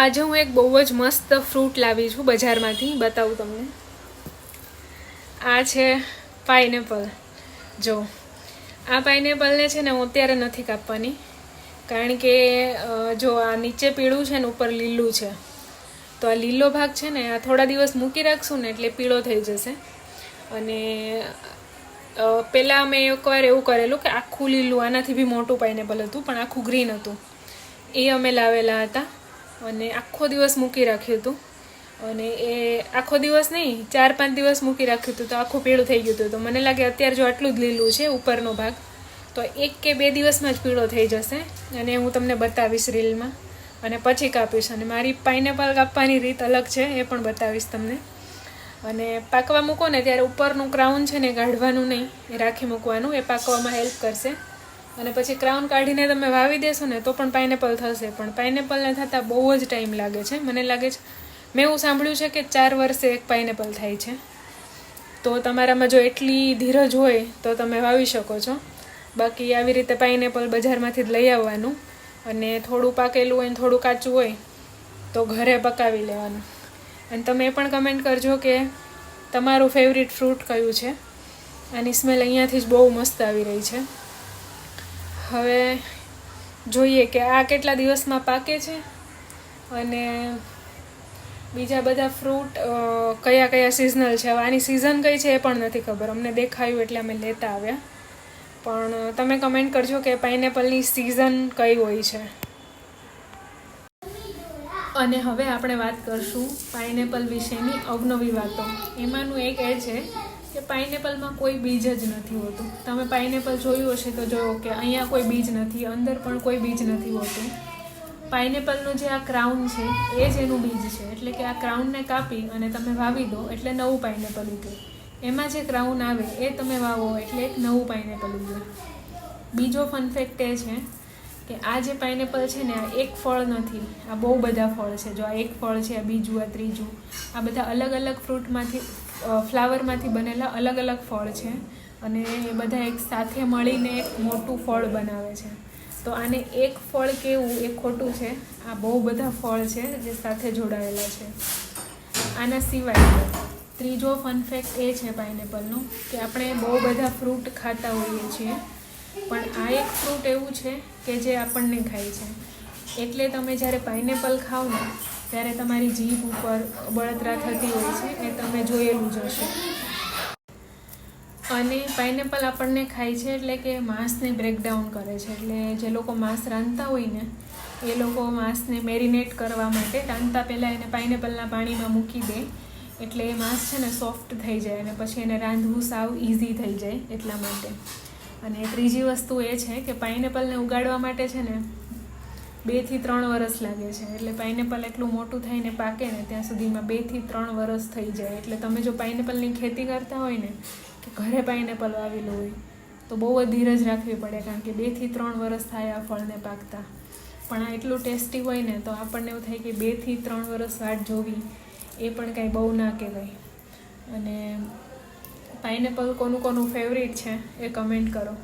આજે હું એક બહુ જ મસ્ત ફ્રૂટ લાવી છું બજારમાંથી, બતાવું તમને. આ છે પાઇનેપલ. જો આ પાઇનેપલને છે ને હું અત્યારે નથી કાપવાની, કારણ કે જો આ નીચે પીળું છે ને ઉપર લીલું છે, તો આ લીલો ભાગ છે ને આ થોડા દિવસ મૂકી રાખશું ને એટલે પીળો થઈ જશે. અને પહેલાં મેં એકવાર એવું કરેલું કે આખું લીલું, આનાથી બી મોટું પાઇનેપલ હતું પણ આખું ગ્રીન હતું, એ અમે લાવેલા હતા અને આખો દિવસ મૂકી રાખ્યું હતું. અને એ આખો દિવસ નહીં, 4-5 દિવસ મૂકી રાખ્યું હતું તો આખું પીળું થઈ ગયું હતું. તો મને લાગે અત્યારે જો આટલું જ લીલું છે ઉપરનો ભાગ, તો 1 કે 2 દિવસમાં જ પીળો થઈ જશે. અને હું તમને બતાવીશ રીલમાં, અને પછી કાપીશ. અને મારી પાઇનેપલ કાપવાની રીત અલગ છે, એ પણ બતાવીશ તમને. અને પાકવા મૂકો ને ત્યારે ઉપરનું ક્રાઉન છે ને કાઢવાનું નહીં, એ રાખી મૂકવાનું, એ પાકવામાં હેલ્પ કરશે. અને પછી ક્રાઉન કાઢીને તમે વાવી દેશો ને તો પણ પાઇનેપલ થશે, પણ પાઇનેપલને થતાં બહુ જ ટાઈમ લાગે છે. મને લાગે છે, મેં એવું સાંભળ્યું છે કે 4 વર્ષે એક પાઇનેપલ થાય છે. તો તમારામાં જો એટલી ધીરજ હોય તો તમે વાવી શકો છો. બાકી આવી રીતે પાઇનેપલ બજારમાંથી જ લઈ આવવાનું, અને થોડું પાકેલું હોય ને થોડું કાચું હોય તો ઘરે પકાવી લેવાનું. અને તમે એ પણ કમેન્ટ કરજો કે તમારું ફેવરિટ ફ્રૂટ કયું છે. આની સ્મેલ અહીંયાથી જ બહુ મસ્ત આવી રહી છે. હવે જોઈએ કે આ કેટલા દિવસમાં પાકે છે, અને બીજા બધા ફ્રૂટ કયા કયા સિઝનલ છે. હવે આની સિઝન કઈ છે એ પણ નથી ખબર, અમને દેખાયું એટલે અમે લેતા આવ્યા. પણ તમે કમેન્ટ કરજો કે પાઇનેપલની સિઝન કઈ હોય છે. અને હવે આપણે વાત કરશું પાઇનેપલ વિશેની અવનવી વાતો. એમાંનું એક એ છે કે પાઇનેપલમાં કોઈ બીજ જ નથી હોતું. તમે પાઇનેપલ જોયું હશે તો જોયો કે અહીંયા કોઈ બીજ નથી, અંદર પણ કોઈ બીજ નથી હોતું. પાઇનેપલનું જે આ ક્રાઉન છે એ જ એનું બીજ છે. એટલે કે આ ક્રાઉનને કાપી અને તમે વાવી દો એટલે નવું પાઇનેપલ ઉગે. એમાં જે ક્રાઉન આવે એ તમે વાવો એટલે એક નવું પાઇનેપલ ઉગે. બીજો ફન ફેક્ટ એ છે કે આ જે પાઇનેપલ છે ને આ એક ફળ નથી, આ બહુ બધા ફળ છે. જો આ એક ફળ છે, આ બીજું, આ ત્રીજું, આ બધા અલગ અલગ ફ્રૂટમાંથી, ફ્લાવરમાંથી બનેલા અલગ અલગ ફળ છે. અને એ બધા એક સાથે મળીને એક મોટું ફળ બનાવે છે. તો આને એક ફળ કેવું એ ખોટું છે, આ બહુ બધા ફળ છે જે સાથે જોડાયેલા છે. આના સિવાય ત્રીજો ફન ફેક્ટ એ છે પાઇનેપલનું કે આપણે બહુ બધા ફ્રૂટ ખાતા હોઈએ છીએ, પણ આ એક ફ્રૂટ એવું છે કે જે આપણને ખાય છે. એટલે તમે જ્યારે પાઇનેપલ ખાઓ ને ત્યારે તમારી જીભ ઉપર બળતરા થતી હોય છે, એ તમે જોયેલું જ હશે. અને પાઇનેપલ આપણને ખાય છે એટલે કે માંસને બ્રેકડાઉન કરે છે. એટલે જે લોકો માંસ રાંધતા હોય ને એ લોકો માંસને મેરિનેટ કરવા માટે રાંધતા પહેલાં એને પાઇનેપલના પાણીમાં મૂકી દે, એટલે એ માંસ છે ને સોફ્ટ થઈ જાય અને પછી એને રાંધવું સાવ ઇઝી થઈ જાય એટલા માટે. અને ત્રીજી વસ્તુ એ છે કે પાઇનેપલને ઉગાડવા માટે છે ને 2 થી 3 વર્ષ લાગે છે. એટલે પાઇનેપલ એટલું મોટું થઈને પાકે ને ત્યાં સુધીમાં 2 થી 3 વર્ષ થઈ જાય. એટલે તમે જો પાઇનેપલની ખેતી કરતા હોય ને કે ઘરે પાઇનેપલ વાવેલું હોય તો બહુ જ ધીરજ રાખવી પડે, કારણ કે 2 થી 3 વર્ષ થાય આ ફળને પાકતા. પણ આ એટલું ટેસ્ટી હોય ને તો આપણને એવું થાય કે 2 થી 3 વર્ષ વાટ જોવી એ પણ કાંઈ બહુ ના કહેવાય. અને પાઇનેપલ કોનું કોનું ફેવરિટ છે એ કમેન્ટ કરો.